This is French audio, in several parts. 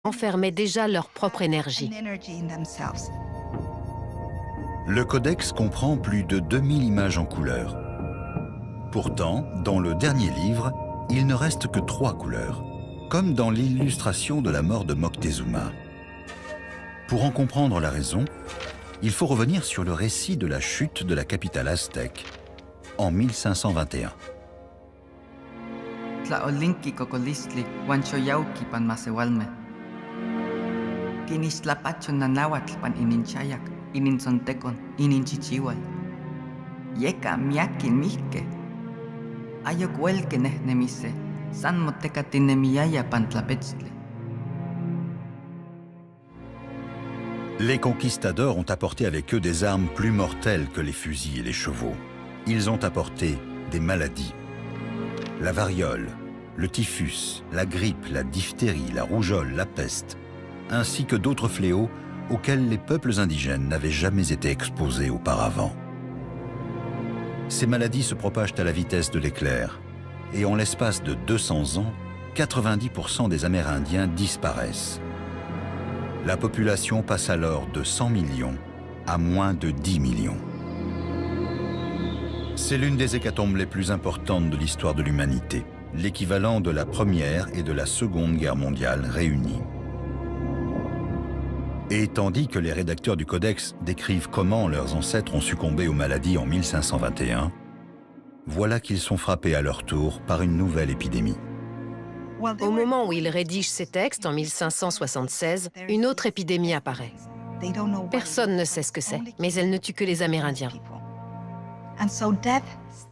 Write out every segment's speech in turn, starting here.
enfermaient déjà leur propre énergie. Le codex comprend plus de 2000 images en couleur. Pourtant, dans le dernier livre, il ne reste que 3 couleurs, comme dans l'illustration de la mort de Moctezuma. Pour en comprendre la raison, il faut revenir sur le récit de la chute de la capitale aztèque en 1521. Tlaolinki kokolistli huanchoyauki pan masewalme. Kinislapacho nanahuatl pan ininchayak, ininsontekon, ininchichihual. Yeka miakin mihke. Ayok huelke nehnemise, san motekatinemiaya pan tlapechtli. Les conquistadors ont apporté avec eux des armes plus mortelles que les fusils et les chevaux. Ils ont apporté des maladies. La variole, le typhus, la grippe, la diphtérie, la rougeole, la peste, ainsi que d'autres fléaux auxquels les peuples indigènes n'avaient jamais été exposés auparavant. Ces maladies se propagent à la vitesse de l'éclair, et en l'espace de 200 ans, 90% des Amérindiens disparaissent. La population passe alors de 100 millions à moins de 10 millions. C'est l'une des hécatombes les plus importantes de l'histoire de l'humanité, l'équivalent de la Première et de la Seconde Guerre mondiale réunies. Et tandis que les rédacteurs du Codex décrivent comment leurs ancêtres ont succombé aux maladies en 1521, voilà qu'ils sont frappés à leur tour par une nouvelle épidémie. Au moment où ils rédigent ces textes, en 1576, une autre épidémie apparaît. Personne ne sait ce que c'est, mais elle ne tue que les Amérindiens.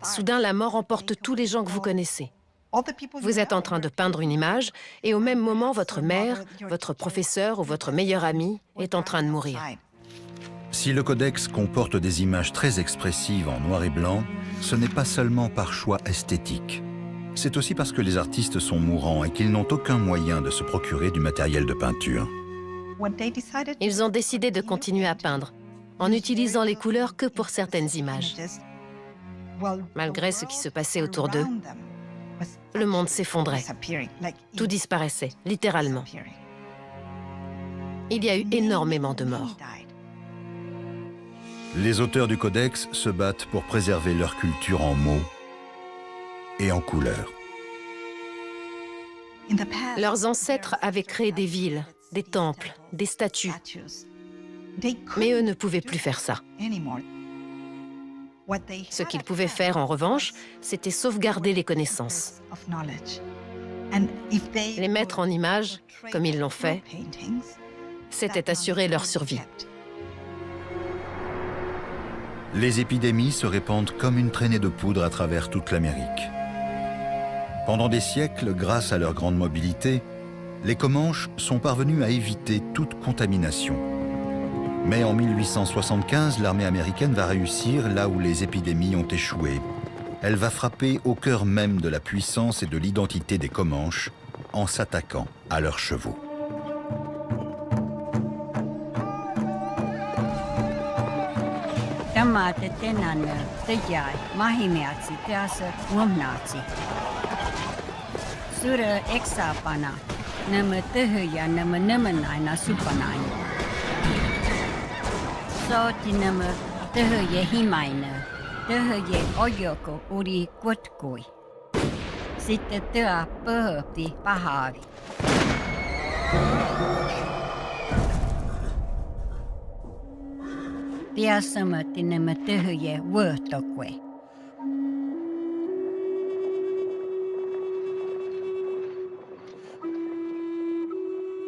Soudain, la mort emporte tous les gens que vous connaissez. Vous êtes en train de peindre une image, et au même moment, votre mère, votre professeur ou votre meilleur ami est en train de mourir. Si le Codex comporte des images très expressives en noir et blanc, ce n'est pas seulement par choix esthétique. C'est aussi parce que les artistes sont mourants et qu'ils n'ont aucun moyen de se procurer du matériel de peinture. Ils ont décidé de continuer à peindre, en utilisant les couleurs que pour certaines images. Malgré ce qui se passait autour d'eux, le monde s'effondrait. Tout disparaissait, littéralement. Il y a eu énormément de morts. Les auteurs du Codex se battent pour préserver leur culture en mots et en couleurs. Leurs ancêtres avaient créé des villes, des temples, des statues. Mais eux ne pouvaient plus faire ça. Ce qu'ils pouvaient faire, en revanche, c'était sauvegarder les connaissances. Les mettre en images, comme ils l'ont fait, c'était assurer leur survie. Les épidémies se répandent comme une traînée de poudre à travers toute l'Amérique. Pendant des siècles, grâce à leur grande mobilité, les Comanches sont parvenus à éviter toute contamination. Mais en 1875, l'armée américaine va réussir là où les épidémies ont échoué. Elle va frapper au cœur même de la puissance et de l'identité des Comanches en s'attaquant à leurs chevaux.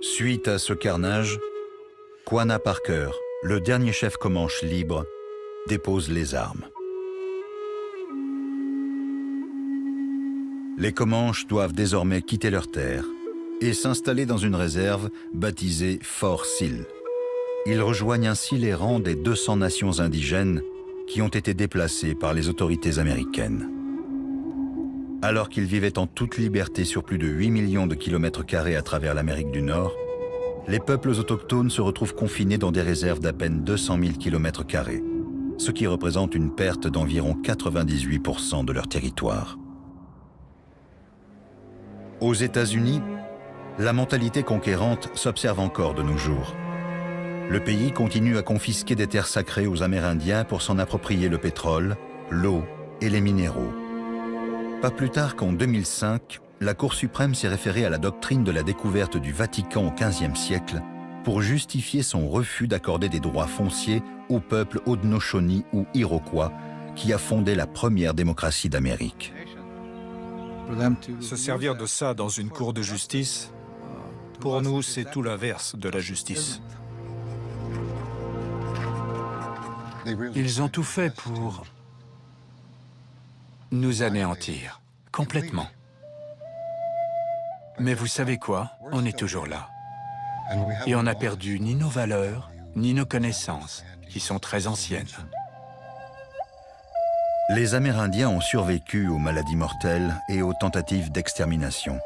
Suite à ce carnage, Quanah Parker, le dernier chef Comanche libre, dépose les armes. Les Comanches doivent désormais quitter leur terre et s'installer dans une réserve baptisée Fort Sill. Ils rejoignent ainsi les rangs des 200 nations indigènes qui ont été déplacées par les autorités américaines. Alors qu'ils vivaient en toute liberté sur plus de 8 millions de kilomètres carrés à travers l'Amérique du Nord, les peuples autochtones se retrouvent confinés dans des réserves d'à peine 200 000 kilomètres carrés, ce qui représente une perte d'environ 98% de leur territoire. Aux États-Unis, La mentalité conquérante s'observe encore de nos jours. Le pays continue à confisquer des terres sacrées aux Amérindiens pour s'en approprier le pétrole, l'eau et les minéraux. Pas plus tard qu'en 2005, la Cour suprême s'est référée à la doctrine de la découverte du Vatican au XVe siècle pour justifier son refus d'accorder des droits fonciers au peuple Haudenosaunee ou Iroquois qui a fondé la première démocratie d'Amérique. Se servir de ça dans une cour de justice, pour nous, c'est tout l'inverse de la justice. Ils ont tout fait pour nous anéantir, complètement. Mais vous savez quoi? On est toujours là. Et on n'a perdu ni nos valeurs, ni nos connaissances, qui sont très anciennes. Les Amérindiens ont survécu aux maladies mortelles et aux tentatives d'extermination.